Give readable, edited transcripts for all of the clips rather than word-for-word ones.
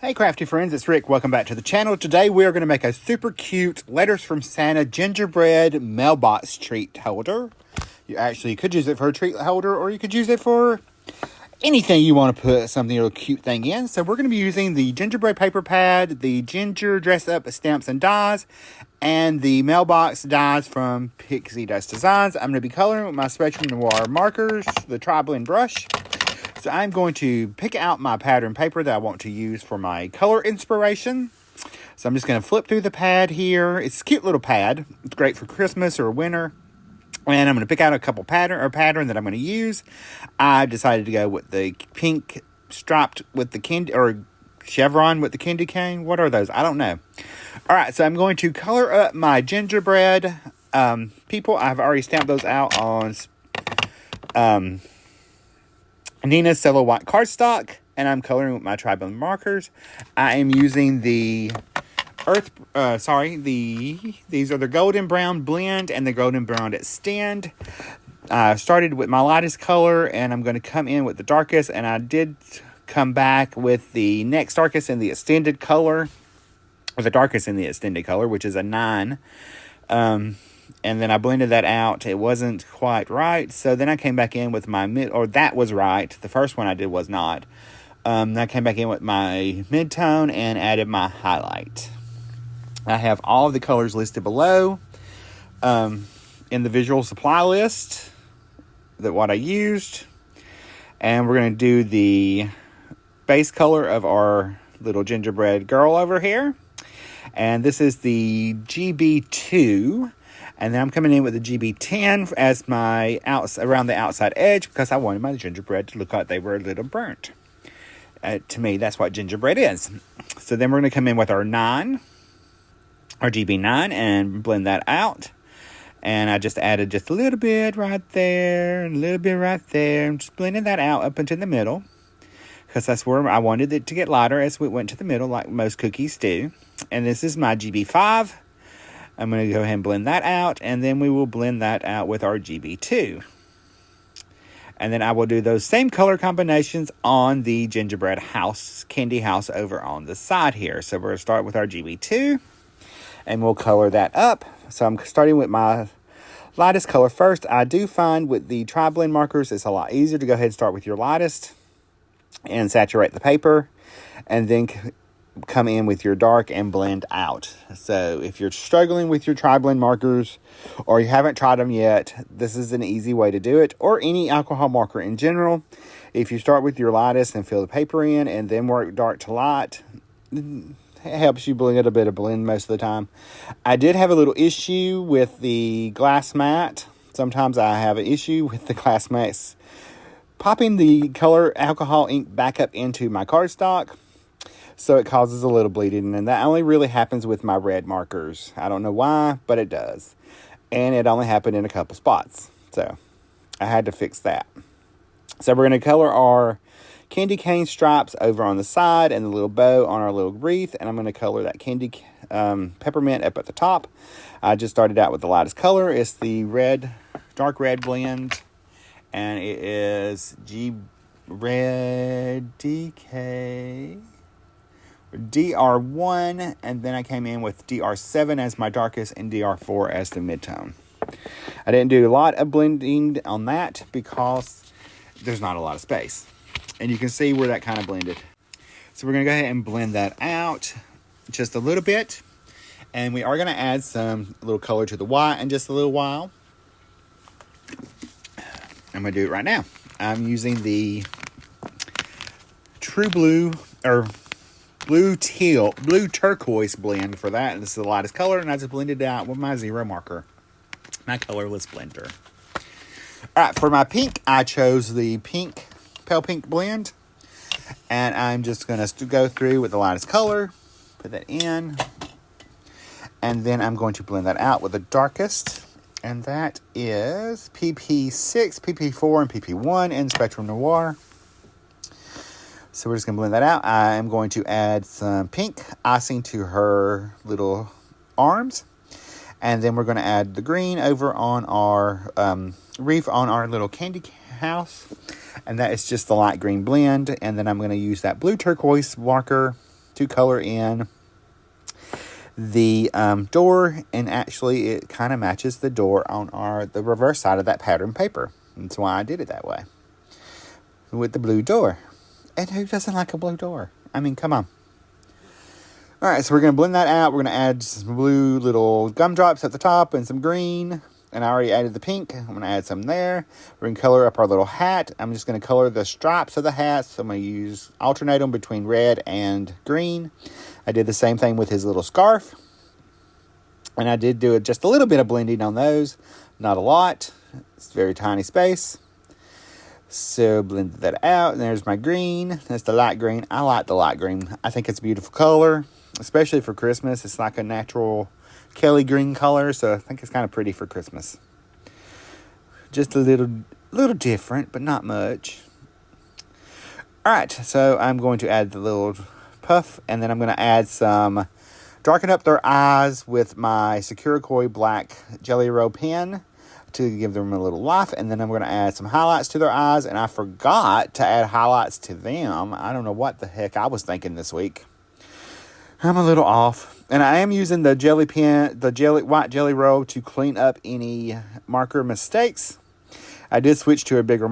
Hey crafty friends, it's Rick. Welcome back to the channel. Today we are going to make a super cute Letters from Santa gingerbread mailbox treat holder. You actually could use it for a treat holder, or you could use it for anything you want to put something little cute thing in. So we're going to be using the gingerbread paper pad, the ginger dress up stamps and dies, and the mailbox dies from Pixi Dust Designs. I'm going to be coloring with my Spectrum Noir markers, the tri-blend brush. So I'm going to pick out my pattern paper that I want to use for my color inspiration. So I'm just going to flip through the pad here. It's a cute little pad. It's great for Christmas or winter. And I'm going to pick out a couple pattern that I'm going to use. I decided to go with the pink striped with the candy, or chevron with the candy cane. What are those? I don't know. All right, so I'm going to color up my gingerbread people. I've already stamped those out on Nina's Cello White cardstock, and I'm coloring with my tri-blend markers. I am using the these are the golden brown blend and the golden brown extend. I started with my lightest color, and I'm going to come in with the darkest, and I did come back with the next darkest in the extended color, or the darkest in the extended color, which is a 9. And then I blended that out. It wasn't quite right. So then I came back in with my that was right. The first one I did was not. I came back in with my mid-tone and added my highlight. I have all of the colors listed below in the visual supply list, what I used. And we're going to do the base color of our little gingerbread girl over here. And this is the GB2. And then I'm coming in with the GB10 as my around the outside edge, because I wanted my gingerbread to look like they were a little burnt. To me, that's what gingerbread is. So then we're going to come in with our GB9, and blend that out. And I just added just a little bit right there, and a little bit right there. I'm just blending that out up into the middle, because that's where I wanted it to get lighter as we went to the middle, like most cookies do. And this is my GB5. I'm going to go ahead and blend that out, and then we will blend that out with our GB2. And then I will do those same color combinations on the gingerbread candy house over on the side here. So we're going to start with our GB2, and we'll color that up. So I'm starting with my lightest color first. I do find with the tri-blend markers, it's a lot easier to go ahead and start with your lightest and saturate the paper, and then come in with your dark and blend out. So if you're struggling with your tri-blend markers, or you haven't tried them yet, this is an easy way to do it, or any alcohol marker in general. If you start with your lightest and fill the paper in, and then work dark to light, it helps you blend a bit of blend most of the time. I did have a little issue with the glass mat. Sometimes I have an issue with the glass mats popping the color alcohol ink back up into my cardstock. So it causes a little bleeding, and that only really happens with my red markers. I don't know why, but it does. And it only happened in a couple spots. So I had to fix that. So we're going to color our candy cane stripes over on the side and the little bow on our little wreath. And I'm going to color that candy peppermint up at the top. I just started out with the lightest color. It's the dark red blend. And it is Red DK DR1, and then I came in with DR7 as my darkest and DR4 as the mid-tone. I didn't do a lot of blending on that because there's not a lot of space. And you can see where that kind of blended. So we're going to go ahead and blend that out just a little bit. And we are going to add some little color to the white in just a little while. I'm going to do it right now. I'm using the True Blue, or blue turquoise blend for that. This is the lightest color, and I just blended it out with my 0 marker, my colorless blender. All right, for my pink, I chose the pale pink blend, and I'm just going to go through with the lightest color, put that in, and then I'm going to blend that out with the darkest, and that is PP6, PP4, and PP1 in Spectrum Noir. So we're just going to blend that out. I am going to add some pink icing to her little arms. And then we're going to add the green over on our wreath on our little candy house. And that is just the light green blend. And then I'm going to use that blue turquoise marker to color in the door, and actually it kind of matches the door on the reverse side of that pattern paper. That's why I did it that way with the blue door. And who doesn't like a blue door? I mean, come on. All right, so we're going to blend that out. We're going to add some blue little gumdrops at the top and some green. And I already added the pink. I'm going to add some there. We're going to color up our little hat. I'm just going to color the stripes of the hat. So I'm going to alternate them between red and green. I did the same thing with his little scarf. And I did do just a little bit of blending on those. Not a lot. It's a very tiny space. So blended that out. And there's my green. That's the light green. I like the light green. I think it's a beautiful color, especially for Christmas. It's like a natural Kelly green color, so I think it's kind of pretty for Christmas. Just a little different, but not much. All right, so I'm going to add the little puff, and then I'm going to add some, darken up their eyes with my Securikoi black Jelly Roll pen to give them a little life, and then I'm going to add some highlights to their eyes, and I forgot to add highlights to them. I don't know what the heck I was thinking this week. I'm a little off. And I am using the jelly pen, white jelly roll to clean up any marker mistakes. I did switch to a bigger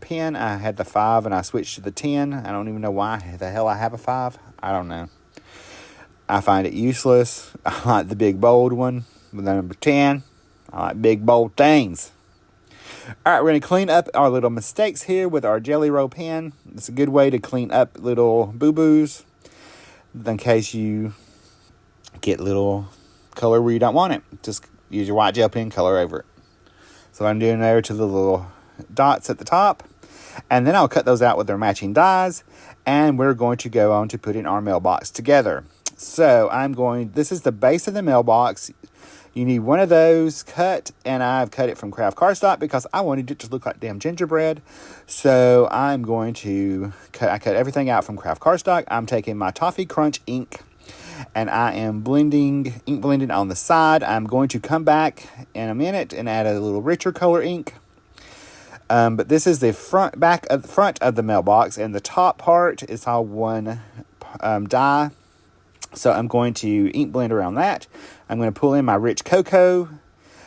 pen. I had the 5 and I switched to the 10. I don't even know why the hell I have a 5. I don't know. I find it useless. I like the big bold one with the number 10. I like big bold things. All right, we're going to clean up our little mistakes here with our jelly roll pen. It's a good way to clean up little boo-boos in case you get little color where you don't want it. Just use your white gel pen, color over it. So I'm doing there to the little dots at the top. And then I'll cut those out with their matching dies. And we're going to go on to putting our mailbox together. So this is the base of the mailbox. You need one of those cut, and I've cut it from craft cardstock because I wanted it to look like damn gingerbread. So I'm going to I cut everything out from craft cardstock. I'm taking my Toffee Crunch ink, and I am ink blending on the side. I'm going to come back in a minute and add a little richer color ink. But this is the front of the mailbox, and the top part is all one die. So I'm going to ink blend around that. I'm going to pull in my rich cocoa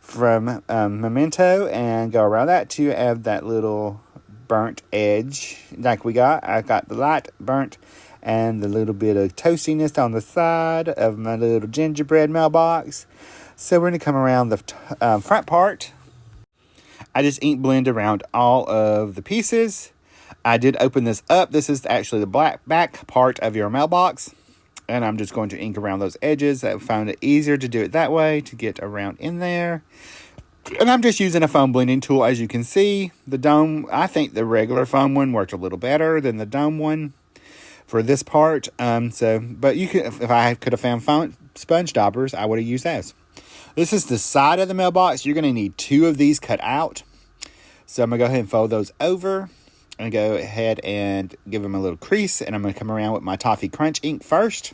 from Memento and go around that to have that little burnt edge like we got. I got the light burnt and the little bit of toastiness on the side of my little gingerbread mailbox. So we're going to come around the front part. I just ink blend around all of the pieces. I did open this up. This is actually the back part of your mailbox. And I'm just going to ink around those edges. I found it easier to do it that way, to get around in there. And I'm just using a foam blending tool, as you can see. The dome, I think the regular foam one worked a little better than the dome one for this part. But you could, if I could have found sponge daubers, I would have used those. This is the side of the mailbox. You're going to need 2 of these cut out. So I'm going to go ahead and fold those over. I'm going to go ahead and give them a little crease. And I'm going to come around with my Toffee Crunch ink first.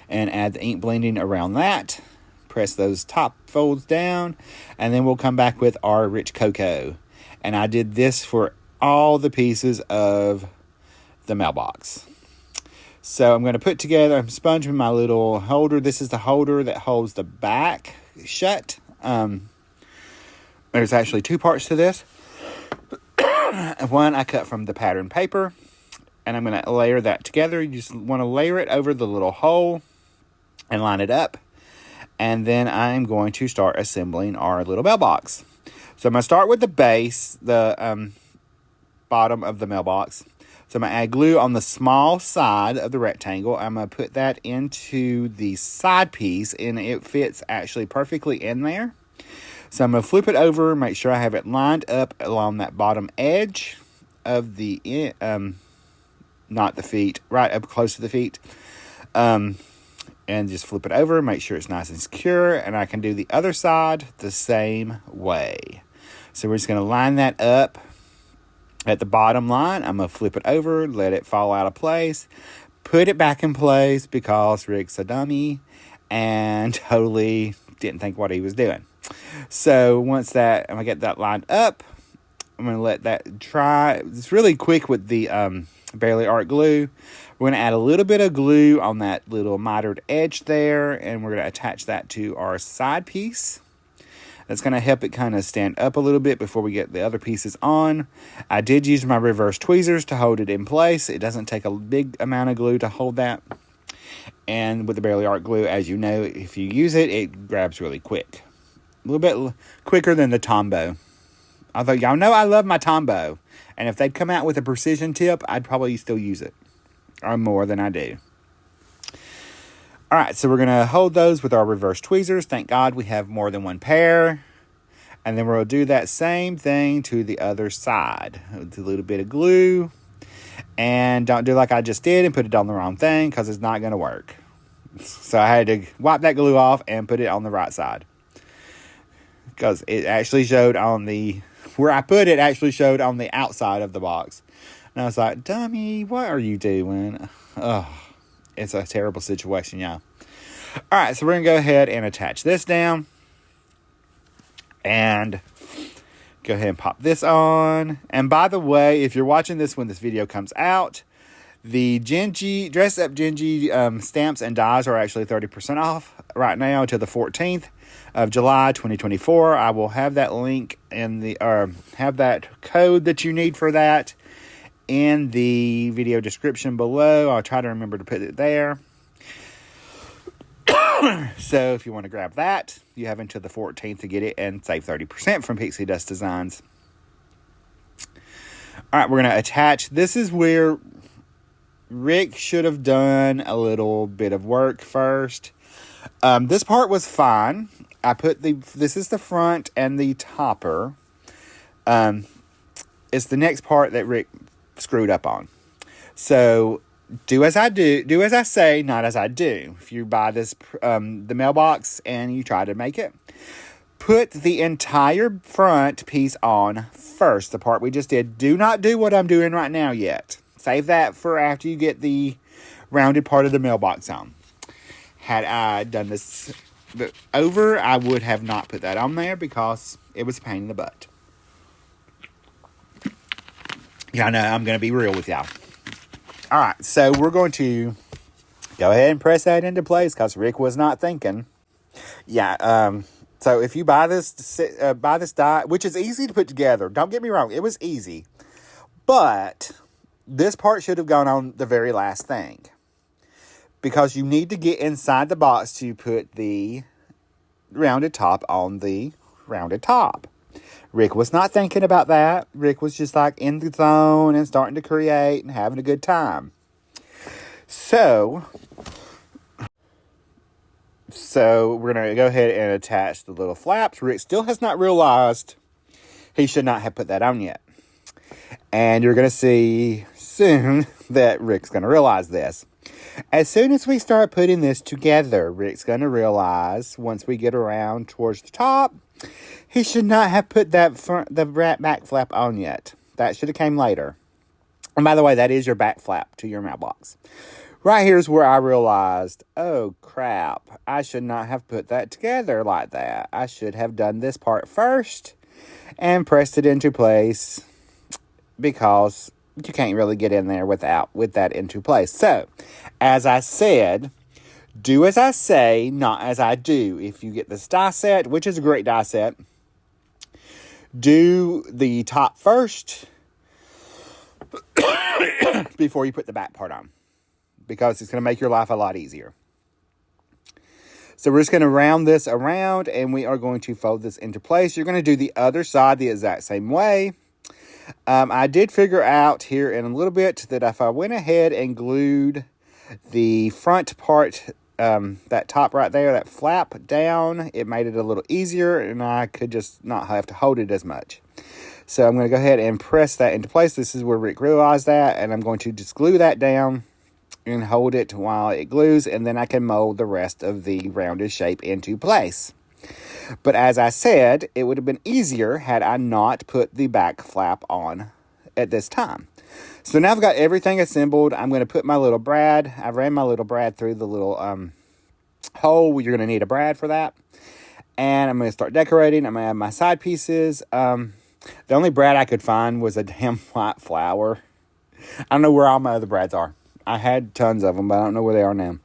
And add the ink blending around that. Press those top folds down. And then we'll come back with our rich cocoa. And I did this for all the pieces of the mailbox. So I'm going to put together, I'm sponging my little holder. This is the holder that holds the back shut. There's actually 2 parts to this. One I cut from the pattern paper, and I'm going to layer that together. You just want to layer it over the little hole and line it up. And then I'm going to start assembling our little mailbox. So I'm going to start with the base, the bottom of the mailbox. So I'm going to add glue on the small side of the rectangle. I'm going to put that into the side piece, and it fits actually perfectly in there. So I'm going to flip it over, make sure I have it lined up along that bottom edge of the, not the feet, right up close to the feet. And just flip it over, make sure it's nice and secure. And I can do the other side the same way. So we're just going to line that up at the bottom line. I'm going to flip it over, let it fall out of place, put it back in place because Rick's a dummy and totally didn't think what he was doing. So once that, I'm going to get that lined up. I'm going to let that dry. It's really quick with the barely art glue. We're going to add a little bit of glue on that little mitered edge there, and we're going to attach that to our side piece. That's going to help it kind of stand up a little bit before we get the other pieces on. I did use my reverse tweezers to hold it in place. It doesn't take a big amount of glue to hold that. And with the barely art glue, as you know, if you use it, it grabs really quick. A little bit quicker than the Tombow. Although y'all know I love my Tombow. And if they'd come out with a precision tip, I'd probably still use it. Or more than I do. Alright, so we're going to hold those with our reverse tweezers. Thank God we have more than one pair. And then we'll do that same thing to the other side. With a little bit of glue. And don't do like I just did and put it on the wrong thing, because it's not going to work. So I had to wipe that glue off and put it on the right side. Because it actually showed on the... Where I put it actually showed on the outside of the box. And I was like, dummy, what are you doing? Ugh. It's a terrible situation, y'all. Alright, so we're going to go ahead and attach this down. And go ahead and pop this on. And by the way, if you're watching this when this video comes out, the Gingy, Dress Up Gingy stamps and dies are actually 30% off right now until the 14th of July, 2024. I will have that link in the, have that code that you need for that in the video description below. I'll try to remember to put it there. So if you want to grab that, you have until the 14th to get it and save 30% from Pixi Dust Designs. Alright, we're going to attach. This is where Rick should have done a little bit of work first. This part was fine. I put this is the front and the topper. It's the next part that Rick screwed up on. So do as I say, not as I do. If you buy this, the mailbox and you try to make it, put the entire front piece on first. The part we just did. Do not do what I'm doing right now yet. Save that for after you get the rounded part of the mailbox on. Had I done this over, I would have not put that on there because it was a pain in the butt. Yeah, I know, I'm going to be real with y'all. Alright, so we're going to go ahead and press that into place because Rick was not thinking. Yeah, so if you buy this die, which is easy to put together, don't get me wrong, it was easy. But this part should have gone on the very last thing. Because you need to get inside the box to put the rounded top on the rounded top. Rick was not thinking about that. Rick was just like in the zone and starting to create and having a good time. So we're going to go ahead and attach the little flaps. Rick still has not realized he should not have put that on yet. And you're going to see soon that Rick's going to realize this. As soon as we start putting this together, Rick's going to realize once we get around towards the top, he should not have put the back flap on yet. That should have came later. And by the way, that is your back flap to your mailbox. Right here's where I realized, oh crap, I should not have put that together like that. I should have done this part first and pressed it into place because you can't really get in there with that into place. So, as I said, do as I say, not as I do. If you get this die set, which is a great die set, do the top first before you put the back part on. Because it's going to make your life a lot easier. So we're just going to round this around and we are going to fold this into place. You're going to do the other side the exact same way. I did figure out here in a little bit that if I went ahead and glued the front part, that top right there, that flap down, it made it a little easier and I could just not have to hold it as much. So I'm going to go ahead and press that into place. This is where Rick realized that, and I'm going to just glue that down and hold it while it glues, and then I can mold the rest of the rounded shape into place. But as I said, it would have been easier had I not put the back flap on at this time. So now I've got everything assembled. I'm going to put my little brad. I ran my little brad through the little hole. You're going to need a brad for that. And I'm going to start decorating. I'm going to add my side pieces. The only brad I could find was a damn white flower. I don't know where all my other brads are. I had tons of them, but I don't know where they are now.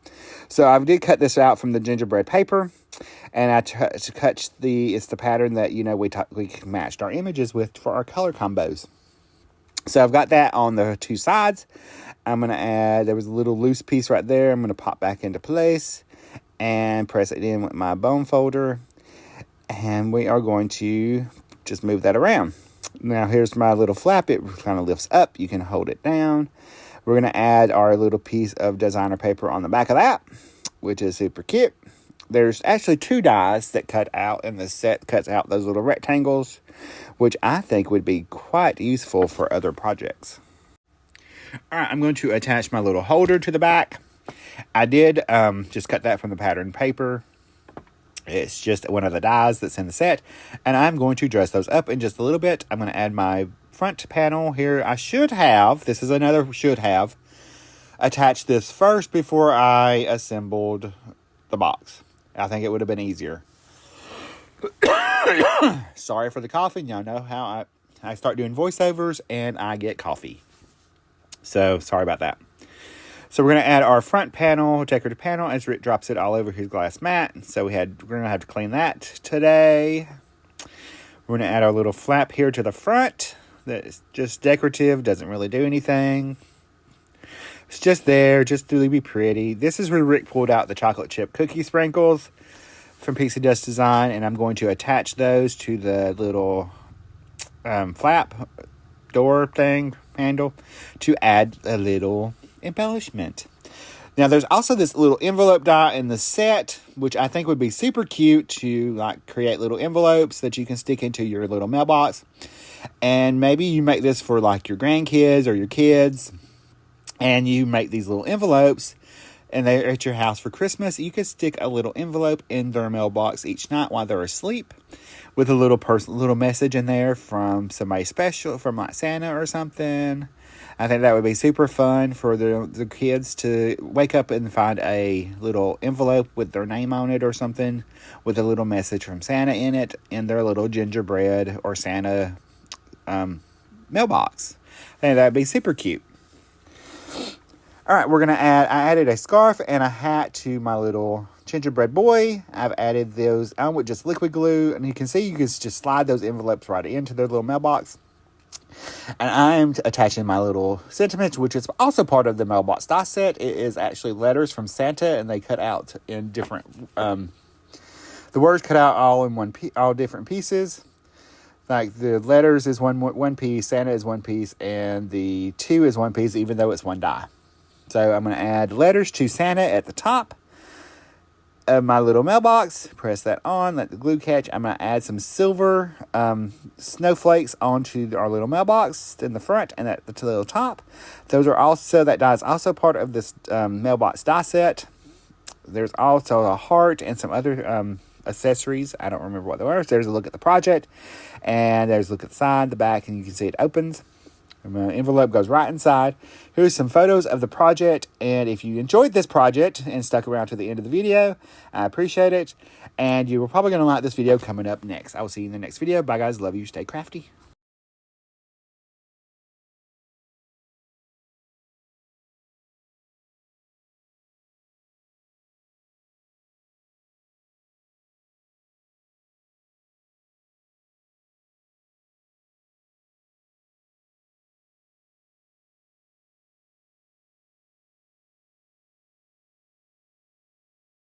So I did cut this out from the gingerbread paper, and I cut it's the pattern that, you know, we matched our images with for our color combos. So I've got that on the two sides. I'm going to add, there was a little loose piece right there. I'm going to pop back into place and press it in with my bone folder. And we are going to just move that around. Now here's my little flap. It kind of lifts up. You can hold it down. We're going to add our little piece of designer paper on the back of that, which is super cute. There's actually 2 dies that cut out, and the set cuts out those little rectangles, which I think would be quite useful for other projects. All right, I'm going to attach my little holder to the back. I did just cut that from the pattern paper. It's just one of the dies that's in the set, and I'm going to dress those up in just a little bit. I'm going to add my front panel here. I should have, this is another should have, attached this first before I assembled the box. I think it would have been easier. Sorry for the coughing. Y'all know how I start doing voiceovers and I get coffee. So sorry about that. So we're going to add our front panel, decorative panel, as Rick drops it all over his glass mat. So we're going to have to clean that today. We're going to add our little flap here to the front. That's just decorative, doesn't really do anything. It's just there, just to be pretty. This is where Rick pulled out the chocolate chip cookie sprinkles from Pixi Dust Design, and I'm going to attach those to the little flap door thing, handle, to add a little embellishment. Now there's also this little envelope die in the set, which I think would be super cute to like create little envelopes that you can stick into your little mailbox. And maybe you make this for like your grandkids or your kids, and you make these little envelopes, and they're at your house for Christmas. You could stick a little envelope in their mailbox each night while they're asleep, with a little message in there from somebody special, from like Santa or something. I think that would be super fun for the kids to wake up and find a little envelope with their name on it or something, with a little message from Santa in it, in their little gingerbread or Santa mailbox. I think that'd be super cute. All right, we're going to I added a scarf and a hat to my little gingerbread boy. I've added those on with just liquid glue, and you can see you can just slide those envelopes right into their little mailbox. And I'm attaching my little sentiments, which is also part of the mailbox die set. It is actually letters from Santa, and they cut out in different, the words cut out all in all different pieces. Like the letters is one piece, Santa is one piece, and the 2 is one piece, even though it's one die. So I'm going to add letters to Santa at the top of my little mailbox. Press that on, let the glue catch. I'm going to add some silver snowflakes onto our little mailbox in the front and at the little top. That die is also part of this mailbox die set. There's also a heart and some other accessories. I don't remember what they were. So there's a look at the project, and there's a look at the side, the back, and you can see it opens. And my envelope goes right inside. Here's some photos of the project, and if you enjoyed this project and stuck around to the end of the video, I appreciate it. And you were probably going to like this video coming up next. I will see you in the next video. Bye, guys. Love you. Stay crafty.